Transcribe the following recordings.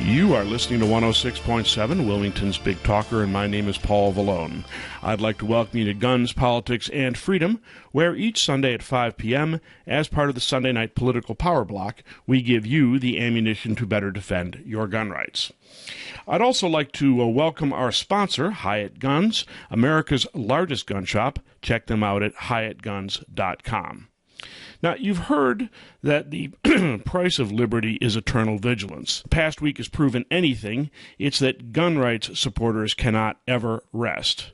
You are listening to 106.7, Wilmington's Big Talker, and my name is Paul Vallone. I'd like to welcome you to Guns, Politics, and Freedom, where each Sunday at 5 p.m., as part of the Sunday Night Political Power Block, we give you the ammunition to better defend your gun rights. I'd also like to welcome our sponsor, Hyatt Guns, America's largest gun shop. Check them out at hyattguns.com. Now, you've heard that the price of liberty is eternal vigilance. The past week has proven anything. It's that gun rights supporters cannot ever rest.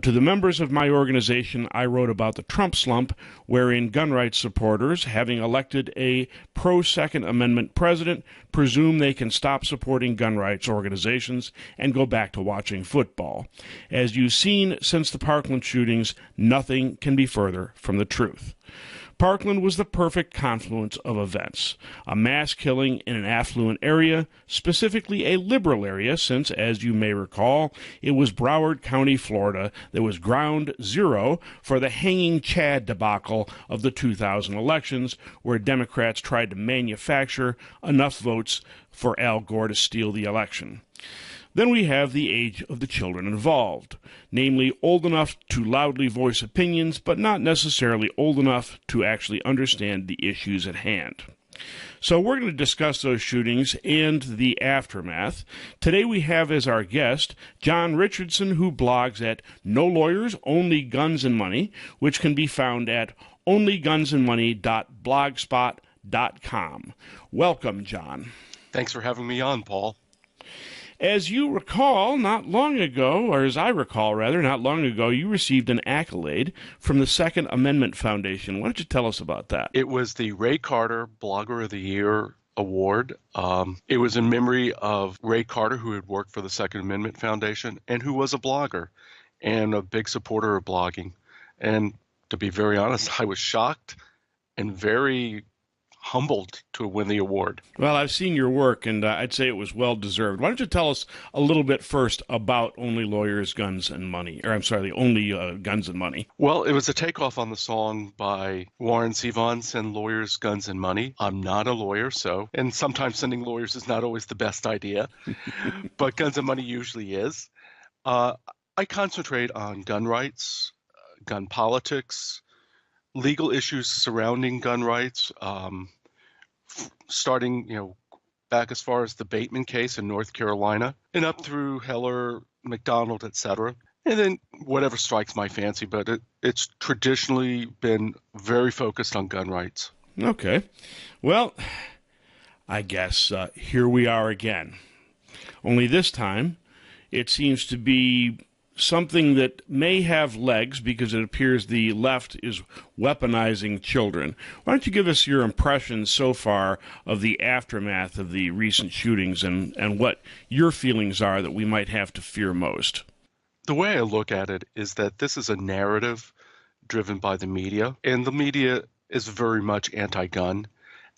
To the members of my organization, I wrote about the Trump slump, wherein gun rights supporters, having elected a pro-Second Amendment president, presume they can stop supporting gun rights organizations and go back to watching football. As you've seen since the Parkland shootings, nothing can be further from the truth. Parkland was the perfect confluence of events. A mass killing in an affluent area, specifically a liberal area, since, as you may recall, it was Broward County, Florida, that was ground zero for the hanging Chad debacle of the 2000 elections, where Democrats tried to manufacture enough votes for Al Gore to steal the election. Then we have the age of the children involved, namely old enough to loudly voice opinions, but not necessarily old enough to actually understand the issues at hand. So we're going to discuss those shootings and the aftermath. Today we have as our guest John Richardson, who blogs at No Lawyers, Only Guns and Money, which can be found at onlygunsandmoney.blogspot.com. Welcome, John. Thanks for having me on, Paul. As you recall, not long ago, or as I recall, rather, not long ago, you received an accolade from the Second Amendment Foundation. Why don't you tell us about that? It was the Ray Carter Blogger of the Year Award. It was in memory of Ray Carter, who had worked for the Second Amendment Foundation and who was a blogger and a big supporter of blogging. And to be very honest, I was shocked and very humbled to win the award. Well, I've seen your work, and I'd say it was well-deserved. Why don't you tell us a little bit first about Only Lawyers, Guns, and Money, or I'm sorry, the Only Guns and Money. Well, it was a takeoff on the song by Warren Zevon, Send Lawyers, Guns, and Money. I'm not a lawyer, and sometimes sending lawyers is not always the best idea, but Guns and Money usually is. I concentrate on gun rights, gun politics, legal issues surrounding gun rights, starting, back as far as the Bateman case in North Carolina and up through Heller, McDonald, etc. And then whatever strikes my fancy, but it's traditionally been very focused on gun rights. Okay. Well, I guess here we are again. Only this time, it seems to be something that may have legs because it appears the left is weaponizing children. Why don't you give us your impressions so far of the aftermath of the recent shootings and what your feelings are that we might have to fear most? The way I look at it is that this is a narrative driven by the media, and the media is very much anti-gun,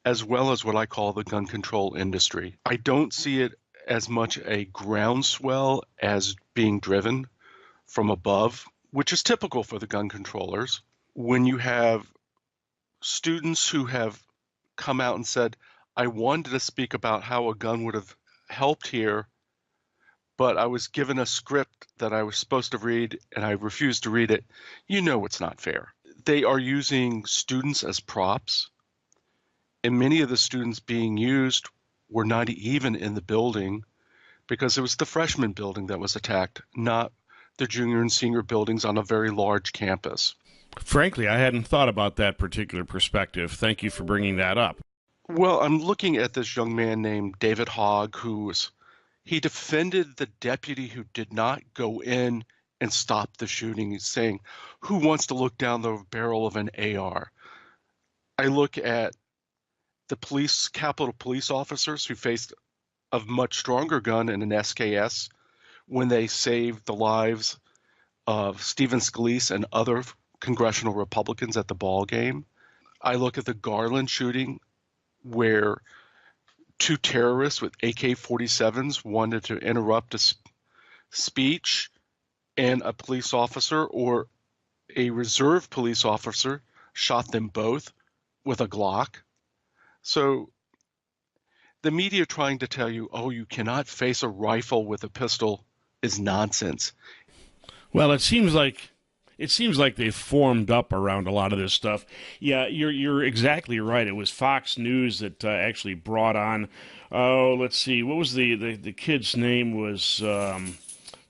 as well as what I call the gun control industry. I don't see it as much a groundswell as being driven from above, which is typical for the gun controllers. When you have students who have come out and said, I wanted to speak about how a gun would have helped here, but I was given a script that I was supposed to read and I refused to read it, it's not fair. They are using students as props, and many of the students being used were not even in the building because it was the freshman building that was attacked, not the junior and senior buildings on a very large campus. Frankly, I hadn't thought about that particular perspective. Thank you for bringing that up. Well, I'm looking at this young man named David Hogg, he defended the deputy who did not go in and stop the shooting. He's saying, who wants to look down the barrel of an AR? I look at the Capitol police officers who faced a much stronger gun in an SKS when they saved the lives of Stephen Scalise and other congressional Republicans at the ball game. I look at the Garland shooting where two terrorists with AK-47s wanted to interrupt a speech, and a police officer or a reserve police officer shot them both with a Glock. So The media trying to tell you, oh, you cannot face a rifle with a pistol is nonsense. Well, it seems like they've formed up around a lot of this stuff. Yeah, you're exactly right. It was Fox News that actually brought on. Oh, let's see. What was the kid's name? Was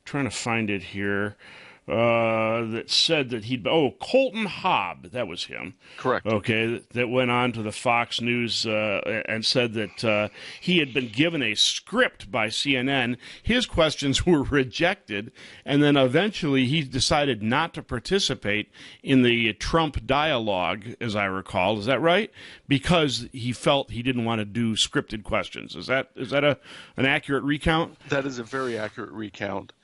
trying to find it here. That said that Colton Hobb, that was him. Correct. Okay, that went on to the Fox News and said that he had been given a script by CNN. His questions were rejected, and then eventually he decided not to participate in the Trump dialogue, as I recall. Is that right? Because he felt he didn't want to do scripted questions. Is that an accurate recount? That is a very accurate recount.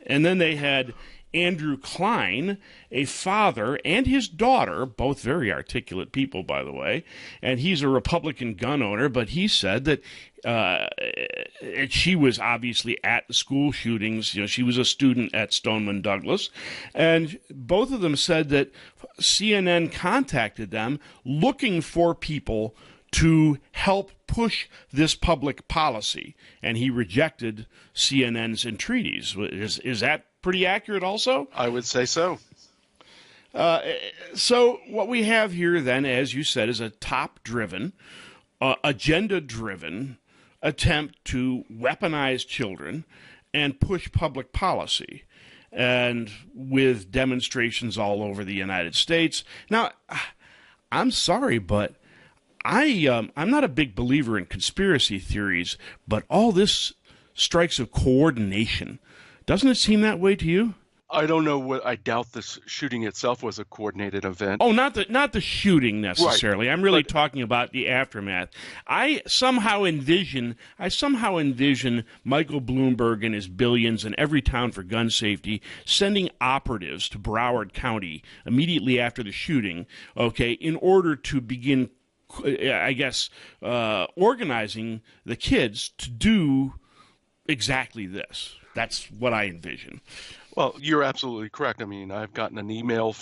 And then they had Andrew Klein, a father, and his daughter, both very articulate people, by the way, and he's a Republican gun owner, but he said that she was obviously at the school shootings. You know, she was a student at Stoneman Douglas, and both of them said that CNN contacted them looking for people to help push this public policy, and he rejected CNN's entreaties. Is that pretty accurate also? I would say so. So what we have here then, as you said, is a top-driven, agenda-driven attempt to weaponize children and push public policy, and with demonstrations all over the United States. Now, I'm sorry, but I'm not a big believer in conspiracy theories, but all this strikes of coordination. Doesn't it seem that way to you? I don't know. I doubt this shooting itself was a coordinated event. Oh, not the shooting necessarily. Right. I'm really talking about the aftermath. I somehow envision Michael Bloomberg and his billions and every town for gun safety sending operatives to Broward County immediately after the shooting, okay, in order to begin, I guess, organizing the kids to do exactly this. That's what I envision. Well, you're absolutely correct. I mean, I've gotten an email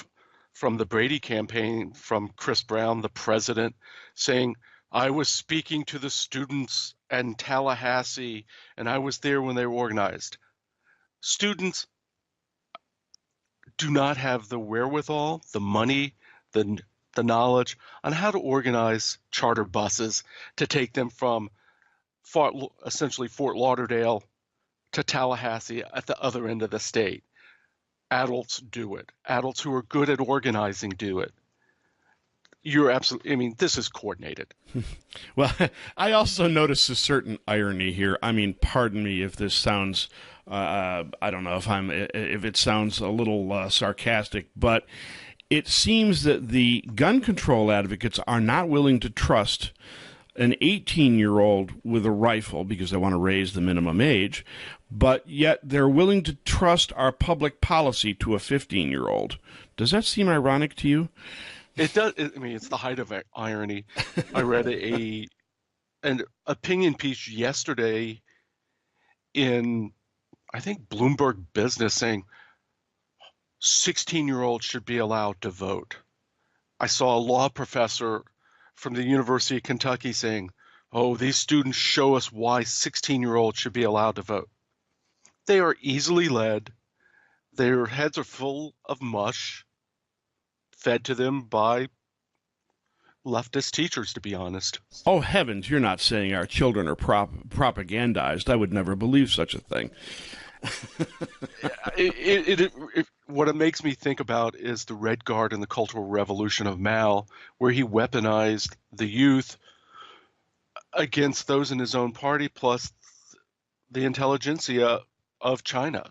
from the Brady campaign from Chris Brown, the president, saying, I was speaking to the students in Tallahassee, and I was there when they were organized. Students do not have the wherewithal, the money, the knowledge on how to organize charter buses to take them from essentially Fort Lauderdale to Tallahassee at the other end of the state. Adults do it. Adults who are good at organizing do it. You're absolutely, I mean, this is coordinated. Well, I also notice a certain irony here. I mean, pardon me if this sounds, I don't know if it sounds a little sarcastic, but it seems that the gun control advocates are not willing to trust an 18-year-old with a rifle because they want to raise the minimum age, but yet they're willing to trust our public policy to a 15-year-old. Does that seem ironic to you? It does. I mean, it's the height of irony. I read an opinion piece yesterday in, I think, Bloomberg Business saying 16-year-olds should be allowed to vote. I saw a law professor from the University of Kentucky saying, oh, these students show us why 16-year-olds should be allowed to vote. They are easily led. Their heads are full of mush fed to them by leftist teachers, to be honest. Oh, heavens, you're not saying our children are propagandized. I would never believe such a thing. What it makes me think about is the Red Guard and the Cultural Revolution of Mao, where he weaponized the youth against those in his own party, plus the intelligentsia of China.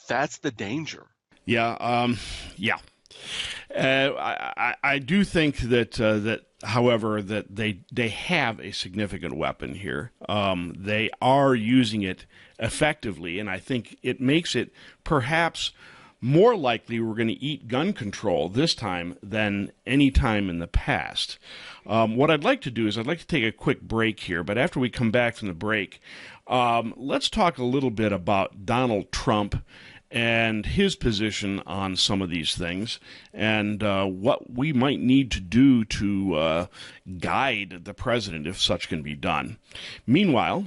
That's the danger. Yeah, yeah. I do think that however, that they have a significant weapon here. They are using it effectively, and I think it makes it perhaps more likely we're going to eat gun control this time than any time in the past. What I'd like to do is I'd like to take a quick break here, but after we come back from the break, let's talk a little bit about Donald Trump and his position on some of these things, and what we might need to do to guide the president if such can be done. Meanwhile,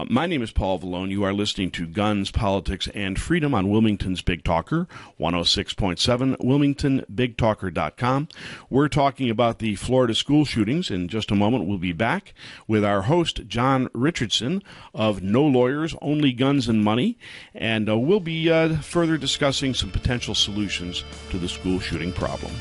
my name is Paul Vallone. You are listening to Guns, Politics, and Freedom on Wilmington's Big Talker, 106.7, WilmingtonBigTalker.com. We're talking about the Florida school shootings. In just a moment, we'll be back with our host, John Richardson, of No Lawyers, Only Guns and Money, and we'll be further discussing some potential solutions to the school shooting problem.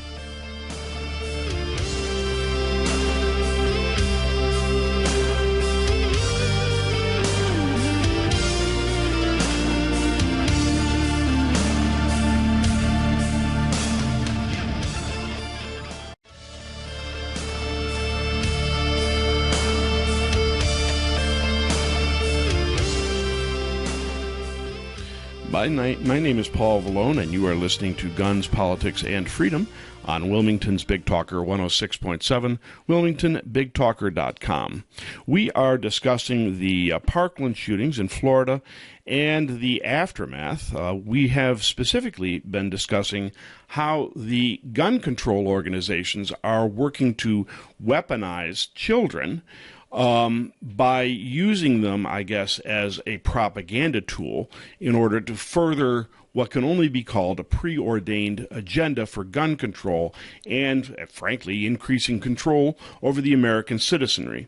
My name is Paul Vallone, and you are listening to Guns, Politics, and Freedom on Wilmington's Big Talker 106.7, WilmingtonBigTalker.com. We are discussing the Parkland shootings in Florida and the aftermath. We have specifically been discussing how the gun control organizations are working to weaponize children by using them, I guess, as a propaganda tool in order to further what can only be called a preordained agenda for gun control and, frankly, increasing control over the American citizenry.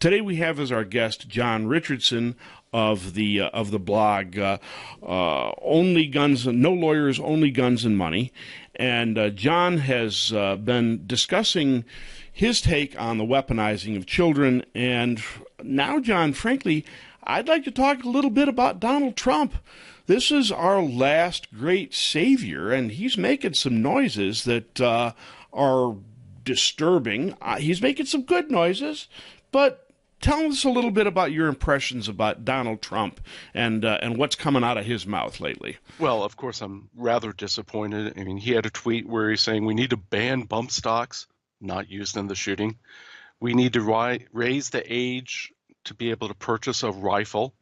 Today we have as our guest John Richardson of the blog Only Guns, No Lawyers, Only Guns and Money. And John has been discussing his take on the weaponizing of children. And now, John, frankly, I'd like to talk a little bit about Donald Trump. This is our last great savior, and he's making some noises that are disturbing. He's making some good noises, but tell us a little bit about your impressions about Donald Trump and what's coming out of his mouth lately. Well, of course, I'm rather disappointed. I mean, he had a tweet where he's saying we need to ban bump stocks, not used in the shooting. We need to raise the age to be able to purchase a rifle,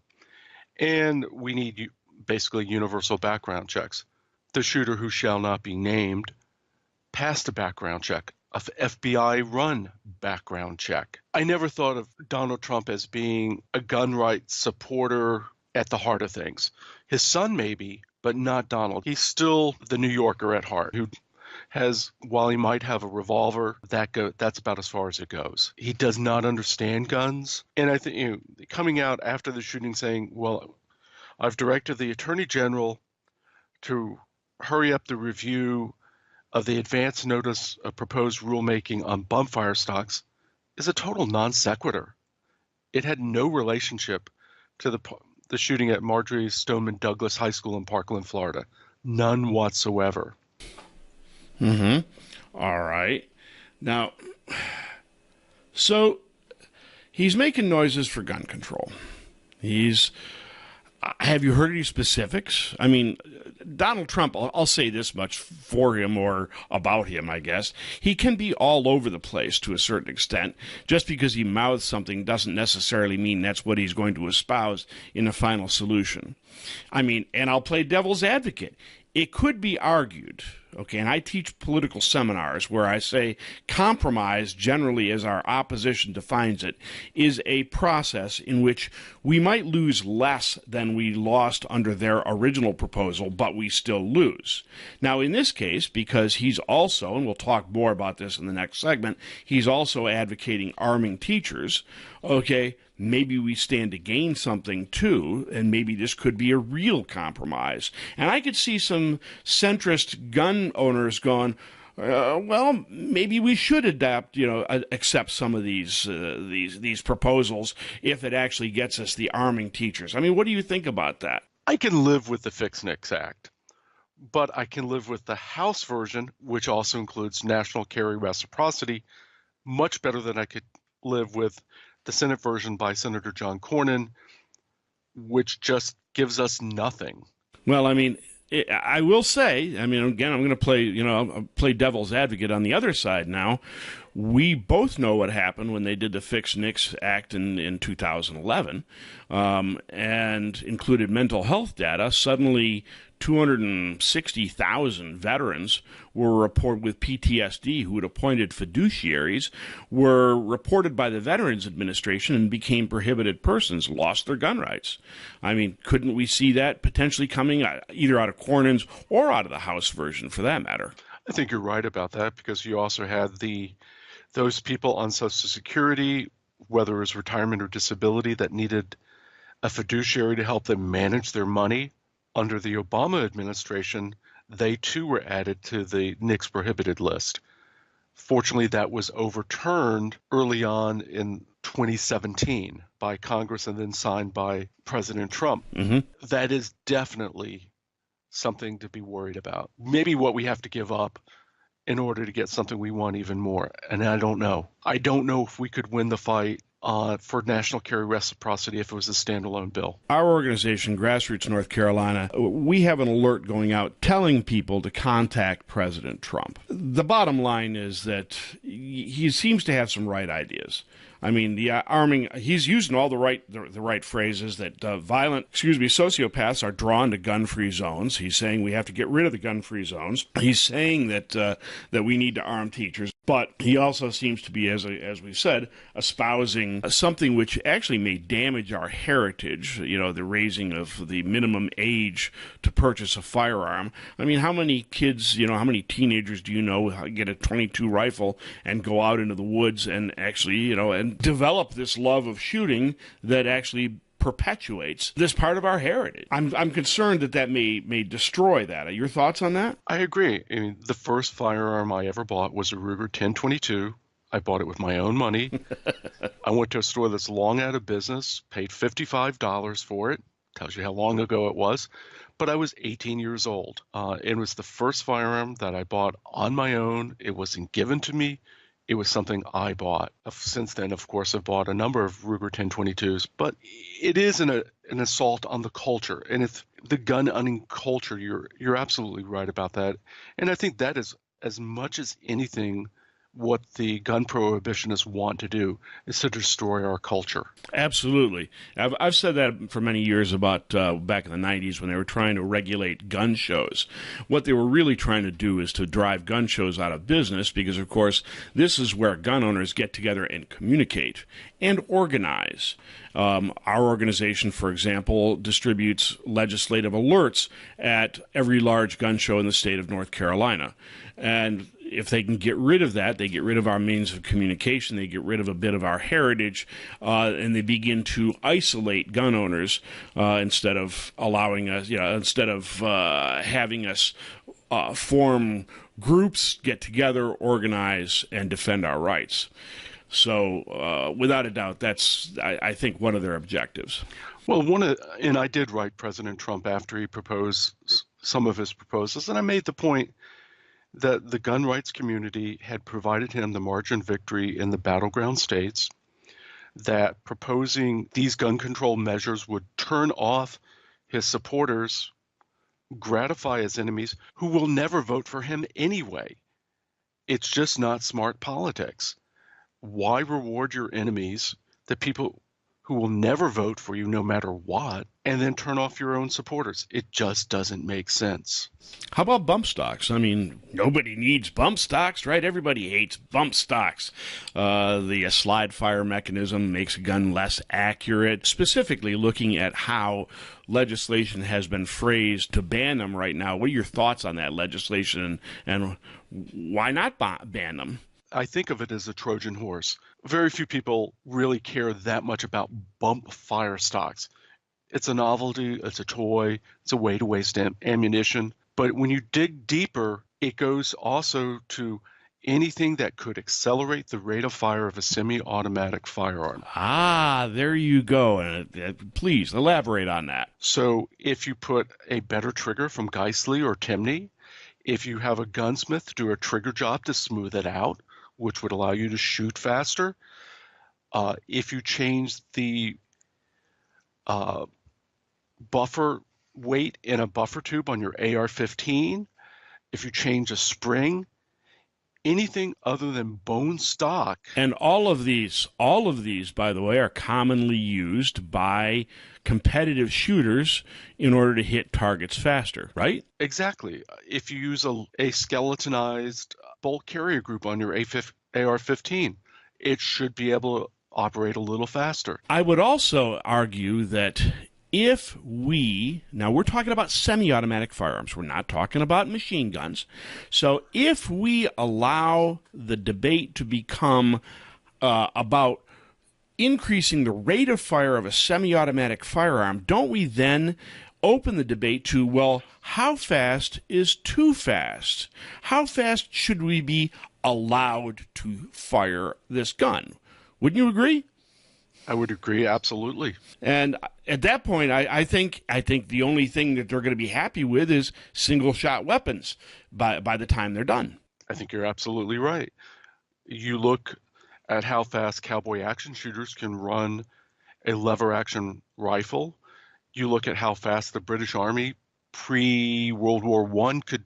and we need basically universal background checks. The shooter, who shall not be named, passed a background check, a FBI-run background check. I never thought of Donald Trump as being a gun rights supporter at the heart of things. His son maybe, but not Donald. He's still the New Yorker at heart, who has, while he might have a revolver, that's about as far as it goes. He does not understand guns. And I think, coming out after the shooting saying, well, I've directed the Attorney General to hurry up the review of the advance notice of proposed rulemaking on bump fire stocks, is a total non sequitur. It had no relationship to the shooting at Marjorie Stoneman Douglas High School in Parkland, Florida. None whatsoever. All right. Now, so he's making noises for gun control. Have you heard any specifics? I mean, Donald Trump, I'll say this much for him or about him, I guess. He can be all over the place to a certain extent. Just because he mouths something doesn't necessarily mean that's what he's going to espouse in a final solution. I mean, and I'll play devil's advocate. It could be argued, okay, and I teach political seminars where I say compromise, generally as our opposition defines it, is a process in which we might lose less than we lost under their original proposal, but we still lose. Now, in this case, because he's also, and we'll talk more about this in the next segment, he's also advocating arming teachers, okay, maybe we stand to gain something too, and maybe this could be a real compromise. And I could see some centrist gun owners going, well, maybe we should accept some of these proposals if it actually gets us the arming teachers. I mean, what do you think about that? I can live with the Fix NICS Act, but I can live with the House version, which also includes national carry reciprocity, much better than I could live with the Senate version by Senator John Cornyn, which just gives us nothing. Well, I mean, I will say, I mean, again, I'm going to play devil's advocate on the other side now. We both know what happened when they did the Fix NICS Act in 2011 and included mental health data. Suddenly, 260,000 veterans were reported with PTSD who had appointed fiduciaries were reported by the Veterans Administration and became prohibited persons, lost their gun rights. I mean, couldn't we see that potentially coming either out of Cornyn's or out of the House version for that matter? I think you're right about that, because you also had those people on Social Security, whether it was retirement or disability, that needed a fiduciary to help them manage their money. Under the Obama administration, they too were added to the NICS prohibited list. Fortunately, that was overturned early on in 2017 by Congress and then signed by President Trump. Mm-hmm. That is definitely something to be worried about. Maybe what we have to give up in order to get something we want even more. And I don't know. I don't know if we could win the fight for national carry reciprocity if it was a standalone bill. Our organization, Grassroots North Carolina, we have an alert going out telling people to contact President Trump. The bottom line is that he seems to have some right ideas. I mean, the arming, he's using all the right phrases that sociopaths are drawn to gun-free zones. He's saying we have to get rid of the gun-free zones. He's saying that we need to arm teachers. But he also seems to be, as we said, espousing something which actually may damage our heritage, the raising of the minimum age to purchase a firearm. I mean, how many kids, how many teenagers do you know get a .22 rifle and go out into the woods and actually, and develop this love of shooting that actually perpetuates this part of our heritage? I'm concerned that may destroy that. Are your thoughts on that? I agree. I mean, the first firearm I ever bought was a Ruger 10/22. I bought it with my own money. I went to a store that's long out of business, paid $55 for it. Tells you how long ago it was. But I was 18 years old. It was the first firearm that I bought on my own. It wasn't given to me. It was something I bought. Since then, of course, I've bought a number of Ruger 10/22s, but it is an assault on the culture, and it's the gun-owning culture. You're absolutely right about that, and I think that is, as much as anything, what the gun prohibitionists want to do, is to destroy our culture. Absolutely. I've said that for many years about back in the 90s when they were trying to regulate gun shows. What they were really trying to do is to drive gun shows out of business because, of course, this is where gun owners get together and communicate and organize. Our organization, for example, distributes legislative alerts at every large gun show in the state of North Carolina. And if they can get rid of that, they get rid of our means of communication, they get rid of a bit of our heritage, and they begin to isolate gun owners instead of allowing us, instead of having us form groups, get together, organize, and defend our rights. So, without a doubt, that's, I think, one of their objectives. Well, and I did write President Trump after he proposed some of his proposals, and I made the point that the gun rights community had provided him the margin of victory in the battleground states, that proposing these gun control measures would turn off his supporters, gratify his enemies, who will never vote for him anyway. It's just not smart politics. Why reward your enemies, the people who will never vote for you no matter what, and then turn off your own supporters? It just doesn't make sense. How about bump stocks? I mean, nobody needs bump stocks, right? Everybody hates bump stocks. The slide fire mechanism makes a gun less accurate. Specifically looking at how legislation has been phrased to ban them right now. What are your thoughts on that legislation, and why not ban them? I think of it as a Trojan horse. Very few people really care that much about bump fire stocks. It's a novelty, it's a toy, it's a way to waste ammunition. But when you dig deeper, it goes also to anything that could accelerate the rate of fire of a semi-automatic firearm. Ah, there you go. Please elaborate on that. So if you put a better trigger from Geissele or Timney, if you have a gunsmith do a trigger job to smooth it out, which would allow you to shoot faster, if you change the buffer weight in a buffer tube on your AR-15, if you change a spring anything other than bone stock. And all of these, by the way, are commonly used by competitive shooters in order to hit targets faster, right? Exactly. If you use a skeletonized bolt carrier group on your AR-15, it should be able to operate a little faster. I would also argue that now we're talking about semi-automatic firearms, we're not talking about machine guns. So if we allow the debate to become about increasing the rate of fire of a semi-automatic firearm, don't we then open the debate to, well, how fast is too fast? How fast should we be allowed to fire this gun? Wouldn't you agree? I would agree, absolutely. And at that point, I think the only thing that they're going to be happy with is single-shot weapons by the time they're done. I think you're absolutely right. You look at how fast cowboy action shooters can run a lever-action rifle. You look at how fast the British Army pre-World War I could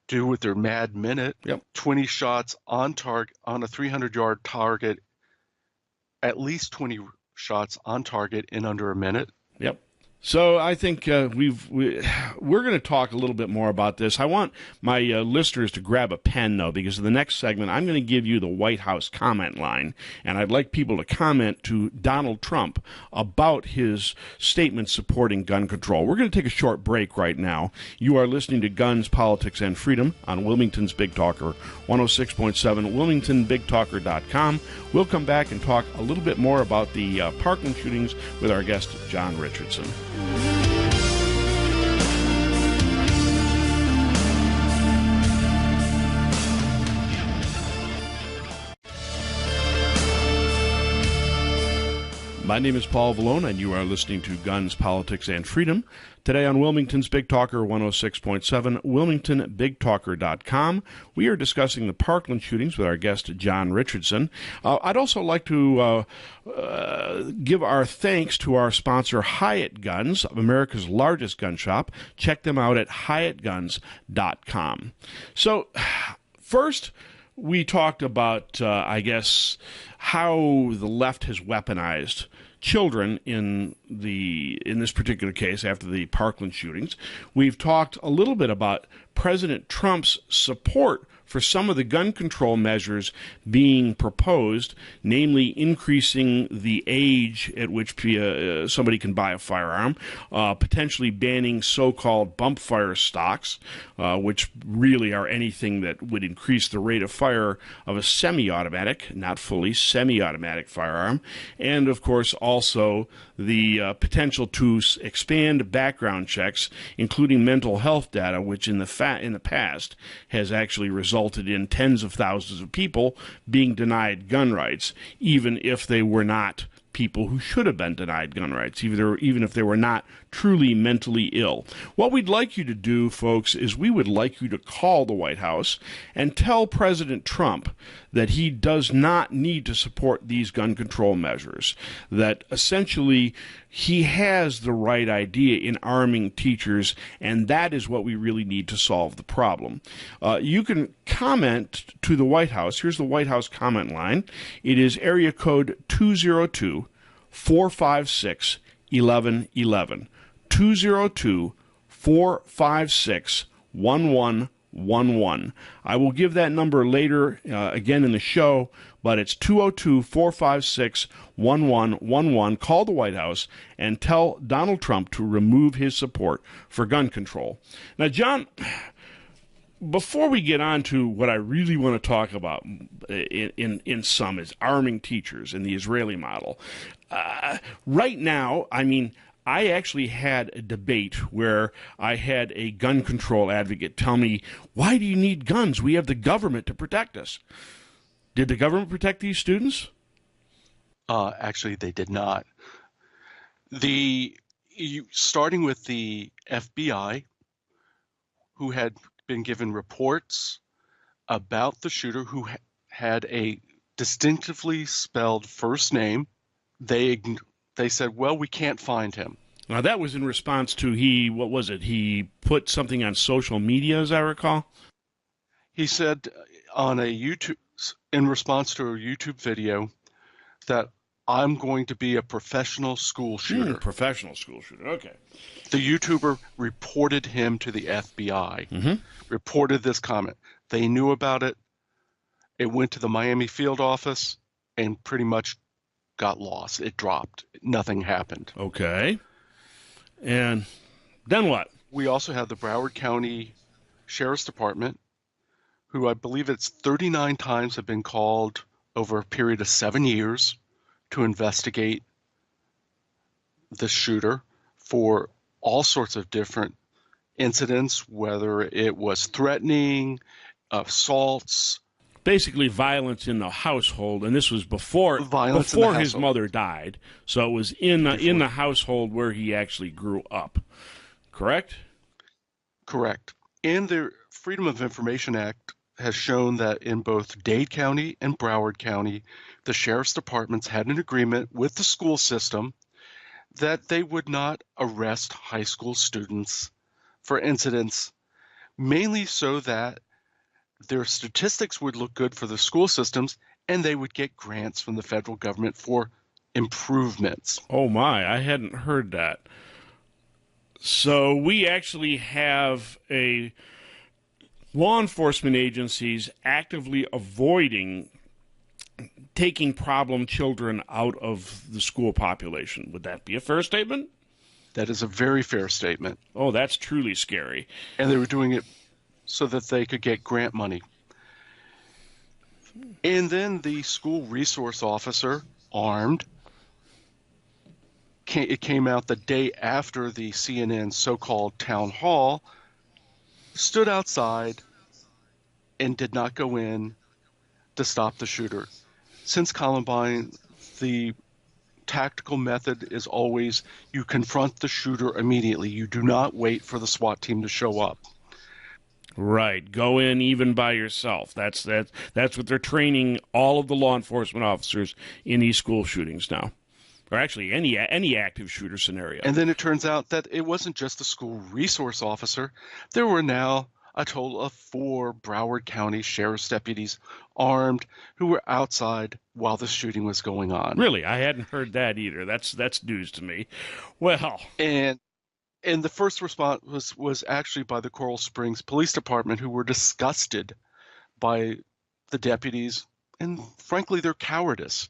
do with their Mad Minute. Yep. 20 shots on target on a 300-yard target, at least 20 shots on target in under a minute. Yep. So I think we're going to talk a little bit more about this. I want my listeners to grab a pen, though, because in the next segment, I'm going to give you the White House comment line, and I'd like people to comment to Donald Trump about his statement supporting gun control. We're going to take a short break right now. You are listening to Guns, Politics, and Freedom on Wilmington's Big Talker, 106.7, WilmingtonBigTalker.com. We'll come back and talk a little bit more about the Parkland shootings with our guest, John Richardson. My name is Paul Vallone, and you are listening to Guns, Politics, and Freedom. Today on Wilmington's Big Talker 106.7, WilmingtonBigTalker.com, we are discussing the Parkland shootings with our guest, John Richardson. I'd also like to give our thanks to our sponsor, Hyatt Guns, America's largest gun shop. Check them out at HyattGuns.com. So, first, we talked about, how the left has weaponized children in this particular case after the Parkland shootings. We've talked a little bit about President Trump's support for some of the gun control measures being proposed, namely increasing the age at which somebody can buy a firearm, potentially banning so-called bump fire stocks, which really are anything that would increase the rate of fire of a semi-automatic, not fully semi-automatic firearm, and of course also the potential to expand background checks, including mental health data, which in the past has actually resulted in tens of thousands of people being denied gun rights, even if they were not people who should have been denied gun rights, even if they were not truly mentally ill. What we'd like you to do, folks, is we would like you to call the White House and tell President Trump that he does not need to support these gun control measures, that essentially he has the right idea in arming teachers, and that is what we really need to solve the problem. You can comment to the White House. Here's the White House comment line. It is area code 202-456-1111. 202-456-1111. I will give that number later again in the show, but it's 202-456-1111. Call the White House and tell Donald Trump to remove his support for gun control. Now, John, before we get on to what I really want to talk about in sum is arming teachers in the Israeli model. Right now, I actually had a debate where I had a gun control advocate tell me, why do you need guns? We have the government to protect us. Did the government protect these students? Actually, they did not. Starting with the FBI, who had been given reports about the shooter who had a distinctively spelled first name, they said, well, we can't find him. Now, that was in response to he put something on social media, as I recall? He said, on a YouTube, in response to a YouTube video, that I'm going to be a professional school shooter. Professional school shooter. Okay. The YouTuber reported him to the FBI, reported this comment. They knew about it. It went to the Miami field office and pretty much got lost. It dropped. Nothing happened. Okay. And then what? We also have the Broward County Sheriff's Department, who I believe it's 39 times have been called over a period of 7 years to investigate the shooter for all sorts of different incidents, whether it was threatening, assaults. Basically violence in the household, and this was before his mother died, so it was in the household where he actually grew up. Correct? Correct. And the Freedom of Information Act has shown that in both Dade County and Broward County, the sheriff's departments had an agreement with the school system that they would not arrest high school students for incidents, mainly so that their statistics would look good for the school systems and they would get grants from the federal government for improvements. Oh my, I hadn't heard that. So we actually have a law enforcement agencies actively avoiding taking problem children out of the school population. Would that be a fair statement? That is a very fair statement. Oh, that's truly scary. And they were doing it so that they could get grant money. And then the school resource officer, armed, it came out the day after the CNN so-called town hall, stood outside and did not go in to stop the shooter. Since Columbine, the tactical method is always you confront the shooter immediately. You do not wait for the SWAT team to show up. Right. Go in even by yourself. That's what they're training all of the law enforcement officers in these school shootings now. Or actually any active shooter scenario. And then it turns out that it wasn't just the school resource officer. There were now a total of 4 Broward County sheriff's deputies armed who were outside while the shooting was going on. Really? I hadn't heard that either. That's news to me. Well, and the first response was actually by the Coral Springs Police Department, who were disgusted by the deputies and frankly their cowardice.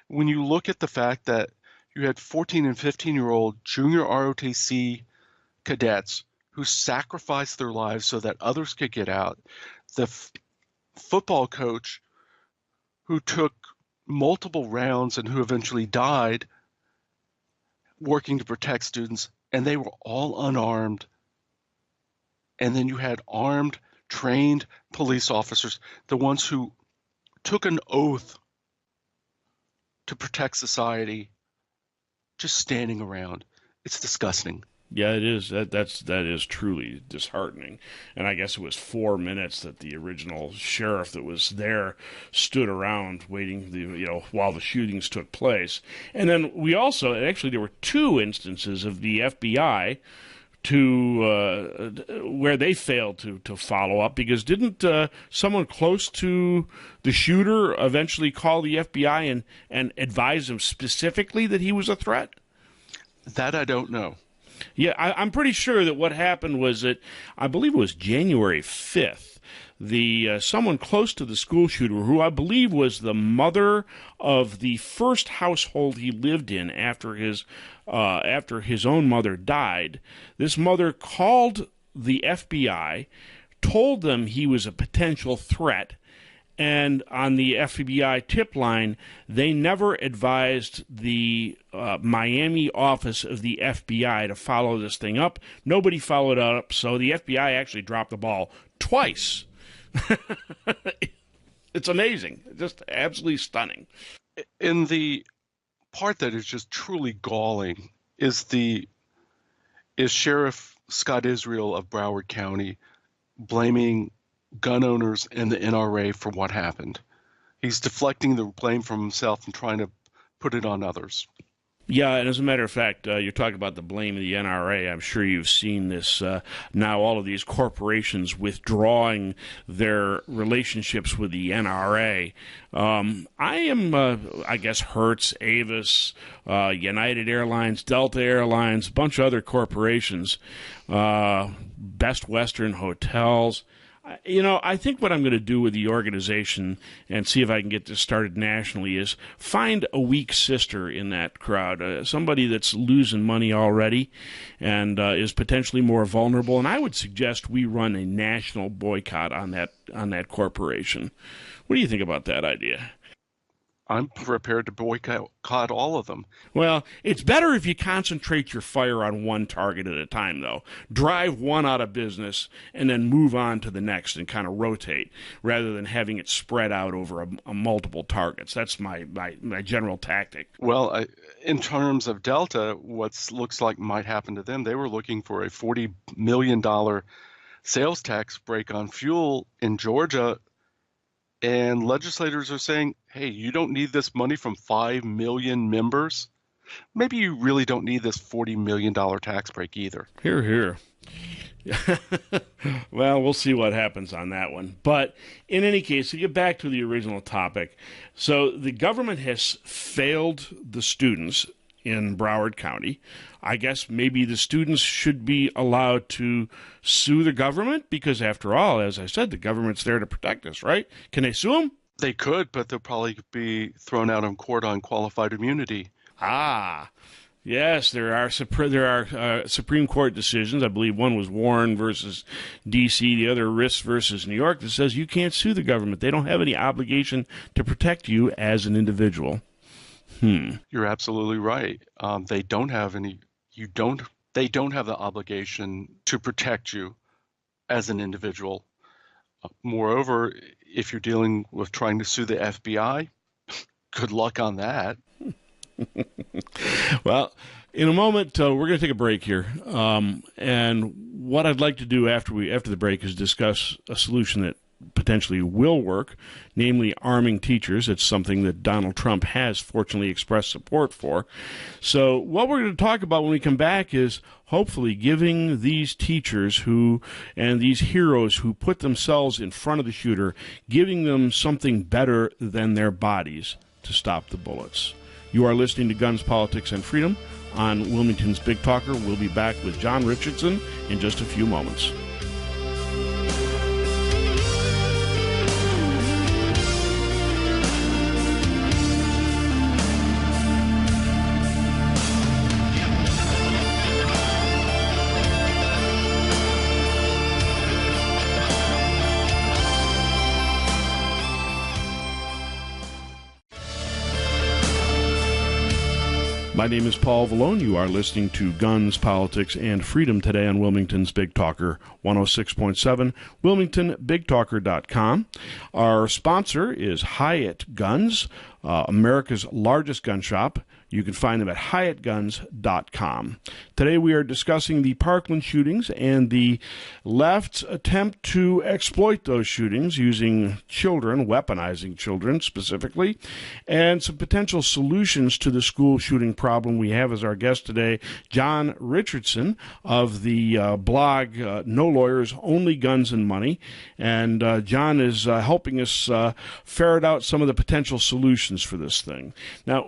When you look at the fact that you had 14 and 15-year-old junior ROTC cadets who sacrificed their lives so that others could get out. The football coach who took multiple rounds and who eventually died working to protect students, and they were all unarmed. And then you had armed, trained police officers, the ones who took an oath to protect society, just standing around. It's disgusting. Yeah, it is. That is truly disheartening. And I guess it was 4 minutes that the original sheriff that was there stood around waiting, while the shootings took place. And then we also there were 2 instances of the FBI where they failed to follow up, because didn't someone close to the shooter eventually call the FBI and advise them specifically that he was a threat? That I don't know. Yeah, I'm pretty sure that what happened was that, I believe it was January 5th, someone close to the school shooter, who I believe was the mother of the first household he lived in after his own mother died. This mother called the FBI, told them he was a potential threat, and on the FBI tip line, they never advised the Miami office of the FBI to follow this thing up. Nobody followed up, so the FBI actually dropped the ball twice. It's amazing. Just absolutely stunning. And the part that is just truly galling is Sheriff Scott Israel of Broward County blaming gun owners and the NRA for what happened. He's deflecting the blame from himself and trying to put it on others. Yeah, and as a matter of fact, you're talking about the blame of the NRA. I'm sure you've seen this now, all of these corporations withdrawing their relationships with the NRA. I guess, Hertz, Avis, United Airlines, Delta Airlines, a bunch of other corporations, Best Western Hotels. I think what I'm going to do with the organization and see if I can get this started nationally is find a weak sister in that crowd, somebody that's losing money already and is potentially more vulnerable. And I would suggest we run a national boycott on that corporation. What do you think about that idea? I'm prepared to boycott all of them. Well, it's better if you concentrate your fire on one target at a time, though. Drive one out of business and then move on to the next and kind of rotate, rather than having it spread out over a multiple targets. That's my general tactic. Well, in terms of Delta, what looks like might happen to them, they were looking for a $40 million sales tax break on fuel in Georgia. And legislators are saying, hey, you don't need this money from 5 million members. Maybe you really don't need this $40 million tax break either. Hear, hear. Well, we'll see what happens on that one. But in any case, to get back to the original topic, so the government has failed the students in Broward County. I guess maybe the students should be allowed to sue the government because, after all, as I said, the government's there to protect us, right? Can they sue them? They could, but they'll probably be thrown out on court on qualified immunity. Yes, there are Supreme Court decisions. I believe one was Warren versus D.C., the other Riss versus New York, that says you can't sue the government. They don't have any obligation to protect you as an individual. You're absolutely right. They don't have the obligation to protect you as an individual. Moreover, if you're dealing with trying to sue the FBI, good luck on that. Well, in a moment, we're going to take a break here. And what I'd like to do after the break is discuss a solution that potentially will work, namely arming teachers. It's something that Donald Trump has fortunately expressed support for. So what we're going to talk about when we come back is hopefully giving these teachers and these heroes who put themselves in front of the shooter, giving them something better than their bodies to stop the bullets. You are listening to Guns, Politics, and Freedom on Wilmington's Big Talker. We'll be back with John Richardson in just a few moments. My name is Paul Vallone. You are listening to Guns, Politics, and Freedom today on Wilmington's Big Talker 106.7, WilmingtonBigTalker.com. Our sponsor is Hyatt Guns, America's largest gun shop. You can find them at HyattGuns.com. Today we are discussing the Parkland shootings and the left's attempt to exploit those shootings using children, weaponizing children specifically, and some potential solutions to the school shooting problem. We have as our guest today John Richardson of the blog No Lawyers, Only Guns and Money. And John is helping us ferret out some of the potential solutions for this thing. Now,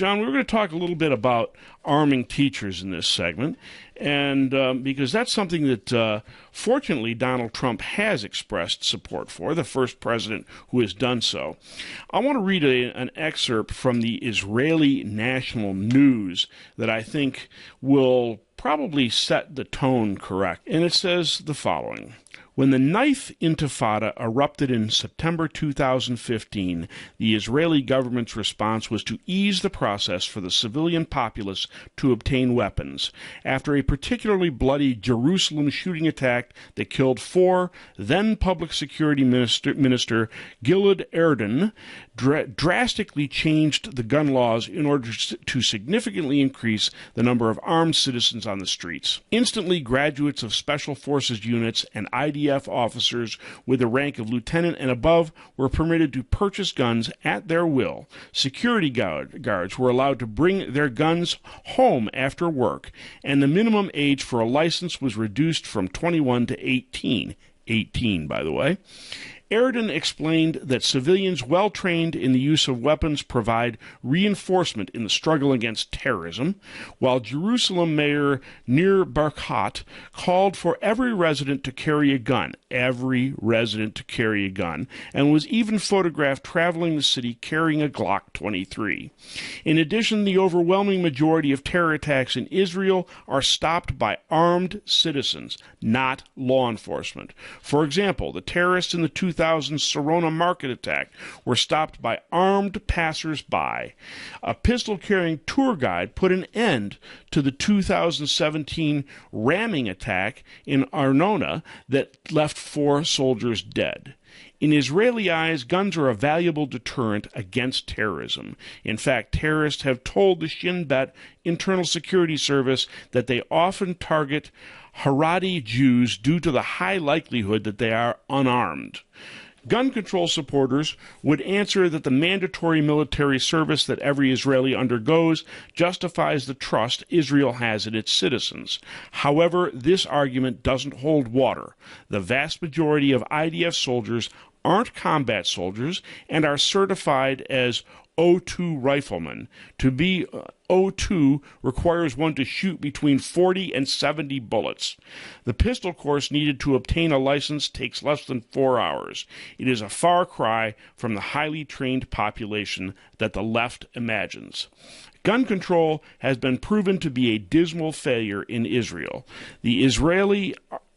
John, we were going to talk a little bit about arming teachers in this segment, and because that's something that, fortunately, Donald Trump has expressed support for, the first president who has done so. I want to read an excerpt from the Israeli National News that I think will probably set the tone correct, and it says the following. When the knife intifada erupted in September 2015, the Israeli government's response was to ease the process for the civilian populace to obtain weapons. After a particularly bloody Jerusalem shooting attack that killed 4, then Public Security Minister Gilad Erdan drastically changed the gun laws in order to significantly increase the number of armed citizens on the streets. Instantly, graduates of Special Forces units and IDF officers with the rank of lieutenant and above were permitted to purchase guns at their will. Security guards were allowed to bring their guns home after work, and the minimum age for a license was reduced from 21 to 18. 18, by the way. Aridin explained that civilians well trained in the use of weapons provide reinforcement in the struggle against terrorism, while Jerusalem Mayor Nir Barkat called for every resident to carry a gun, and was even photographed traveling the city carrying a Glock 23. In addition, the overwhelming majority of terror attacks in Israel are stopped by armed citizens, not law enforcement. For example, the terrorists in the 2000 Sarona market attack were stopped by armed passers-by. A pistol-carrying tour guide put an end to the 2017 ramming attack in Arnona that left 4 soldiers dead. In Israeli eyes, guns are a valuable deterrent against terrorism. In fact, terrorists have told the Shin Bet Internal Security Service that they often target Haredi Jews due to the high likelihood that they are unarmed. Gun control supporters would answer that the mandatory military service that every Israeli undergoes justifies the trust Israel has in its citizens. However, this argument doesn't hold water. The vast majority of IDF soldiers aren't combat soldiers and are certified as O2 riflemen. To be O2 requires one to shoot between 40 and 70 bullets. The pistol course needed to obtain a license takes less than 4 hours. It is a far cry from the highly trained population that the left imagines. Gun control has been proven to be a dismal failure in Israel. The Israeli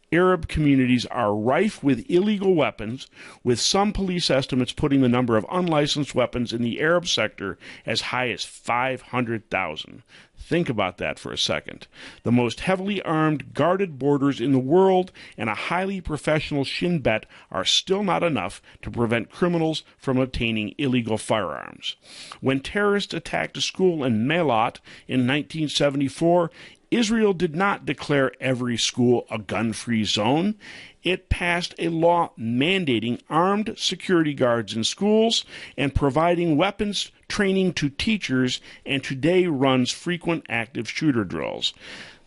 Arab communities are rife with illegal weapons, with some police estimates putting the number of unlicensed weapons in the Arab sector as high as 500,000. Think about that for a second. The most heavily armed, guarded borders in the world and a highly professional Shin Bet are still not enough to prevent criminals from obtaining illegal firearms. When terrorists attacked a school in Melat in 1974, Israel did not declare every school a gun-free zone. It passed a law mandating armed security guards in schools and providing weapons training to teachers, and today runs frequent active shooter drills.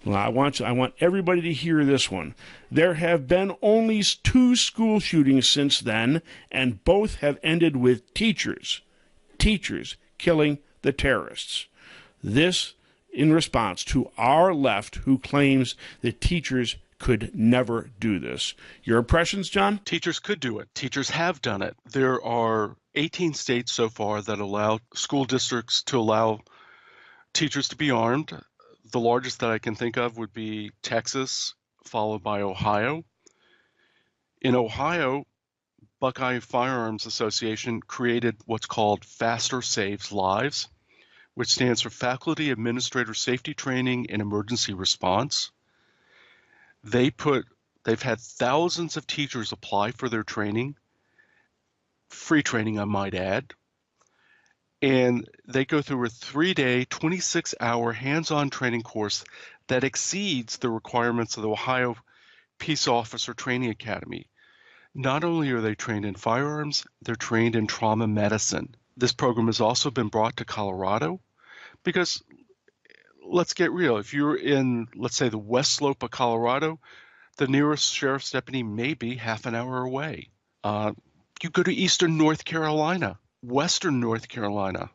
Well, I want everybody to hear this one. There have been only 2 school shootings since then, and both have ended with teachers killing the terrorists. This in response to our left, who claims that teachers could never do this. Your impressions, John? Teachers could do it. Teachers have done it. There are 18 states so far that allow school districts to allow teachers to be armed. The largest that I can think of would be Texas, followed by Ohio. In Ohio, Buckeye Firearms Association created what's called Faster Saves Lives, which stands for Faculty Administrator Safety Training and Emergency Response. They've had thousands of teachers apply for their training, free training I might add, and they go through a 3-day, 26-hour hands-on training course that exceeds the requirements of the Ohio Peace Officer Training Academy. Not only are they trained in firearms, they're trained in trauma medicine. This program has also been brought to Colorado because, let's get real, if you're in, let's say, the west slope of Colorado, the nearest sheriff's deputy may be half an hour away. You go to eastern North Carolina, western North Carolina,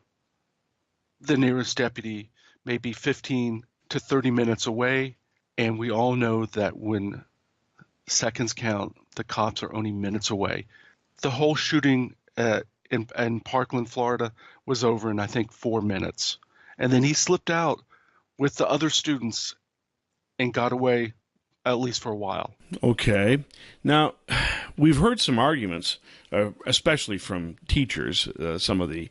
the nearest deputy may be 15 to 30 minutes away, and we all know that when seconds count, the cops are only minutes away. The whole shooting in Parkland, Florida was over in, I think, 4 minutes. And then he slipped out with the other students and got away, at least for a while. Okay. Now, we've heard some arguments, especially from teachers, some of the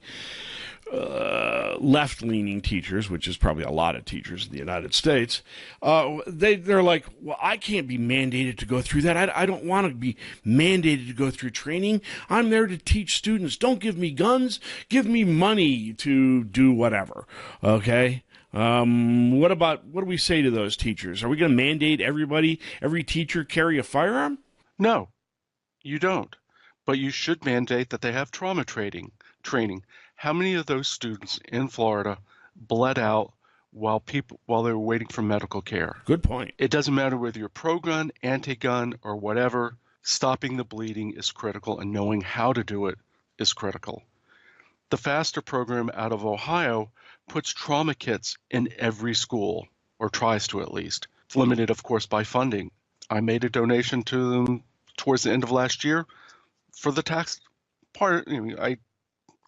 left-leaning teachers, which is probably a lot of teachers in the United States. They're like, well, I can't be mandated to go through that. I don't want to be mandated to go through training. I'm there to teach students. Don't give me guns. Give me money to do whatever. Okay? What do we say to those teachers? Are we going to mandate every teacher carry a firearm? No, you don't. But you should mandate that they have trauma training. How many of those students in Florida bled out while they were waiting for medical care? Good point. It doesn't matter whether you're pro-gun, anti-gun, or whatever. Stopping the bleeding is critical, and knowing how to do it is critical. The FASTER program out of Ohio puts trauma kits in every school, or tries to at least. It's limited, of course, by funding. I made a donation to them towards the end of last year for the tax part.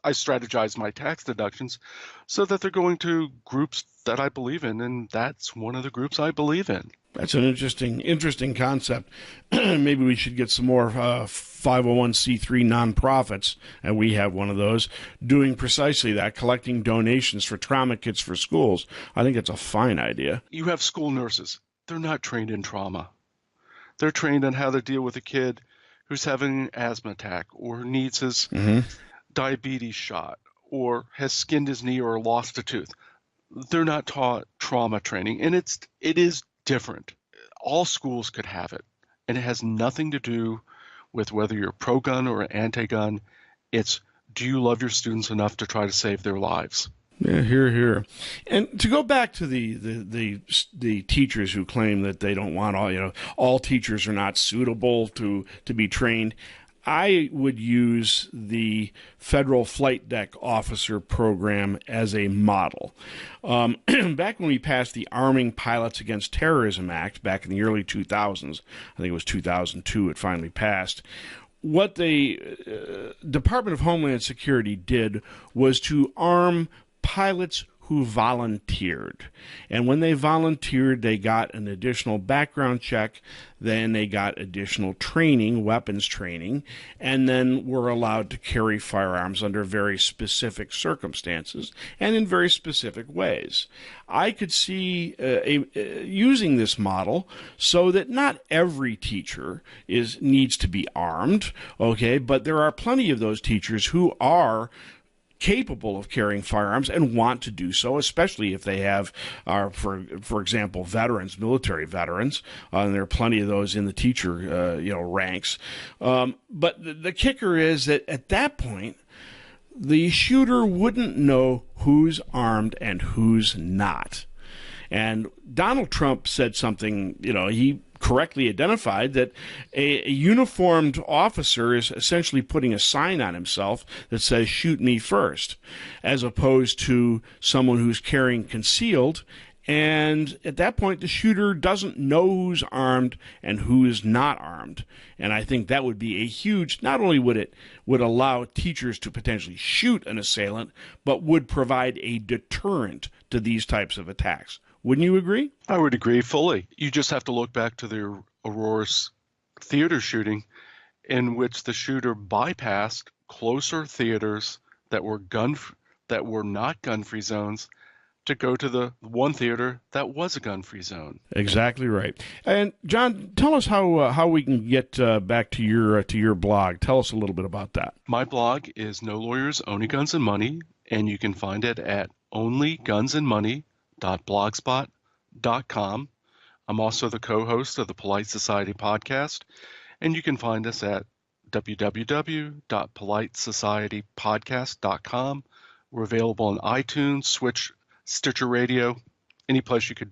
I strategize my tax deductions so that they're going to groups that I believe in, and that's one of the groups I believe in. That's an interesting concept. Maybe we should get some more 501c3 nonprofits, and we have one of those, doing precisely that, collecting donations for trauma kits for schools. I think it's a fine idea. You have school nurses. They're not trained in trauma. They're trained on how to deal with a kid who's having an asthma attack or needs his diabetes shot or has skinned his knee or lost a tooth. They're not taught trauma training, and it is different. All schools could have it, and it has nothing to do with whether you're pro-gun or anti-gun. It's, do you love your students enough to try to save their lives? Yeah, here. And to go back to the teachers who claim that they don't want all teachers are not suitable to be trained, I would use the Federal Flight Deck Officer Program as a model. Back when we passed the Arming Pilots Against Terrorism Act back in the early 2000s, I think it was 2002 it finally passed, what the Department of Homeland Security did was to arm pilots who volunteered. And when they volunteered, they got an additional background check, then they got additional training, weapons training, and then were allowed to carry firearms under very specific circumstances and in very specific ways. I could see using this model so that not every teacher needs to be armed, okay, but there are plenty of those teachers who are capable of carrying firearms and want to do so, especially if they have, for example, veterans, military veterans, and there are plenty of those in the teacher, ranks. But the kicker is that at that point, the shooter wouldn't know who's armed and who's not. And Donald Trump said something, he correctly identified that a uniformed officer is essentially putting a sign on himself that says, "Shoot me first," as opposed to someone who's carrying concealed. And at that point, the shooter doesn't know who's armed and who is not armed. And I think that would be a huge, not only would it allow teachers to potentially shoot an assailant, but would provide a deterrent to these types of attacks. Wouldn't you agree? I would agree fully. You just have to look back to the Aurora theater shooting, in which the shooter bypassed closer theaters that were not gun-free zones to go to the one theater that was a gun-free zone. Exactly right. And John, tell us how we can get back to your blog. Tell us a little bit about that. My blog is No Lawyers, Only Guns and Money, and you can find it at onlygunsandmoney.blogspot.com. I'm also the co-host of the Polite Society podcast, and you can find us at www.politesocietypodcast.com. We're available on iTunes, Stitcher Radio, any place you could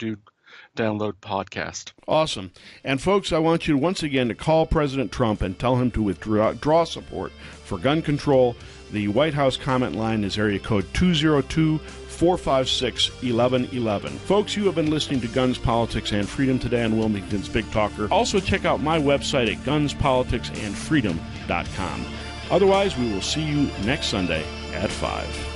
download podcast. Awesome. And folks, I want you once again to call President Trump and tell him to withdraw support for gun control. The White House comment line is area code 202-456-1111. Folks, you have been listening to Guns, Politics, and Freedom today on Wilmington's Big Talker. Also, check out my website at gunspoliticsandfreedom.com. Otherwise, we will see you next Sunday at 5.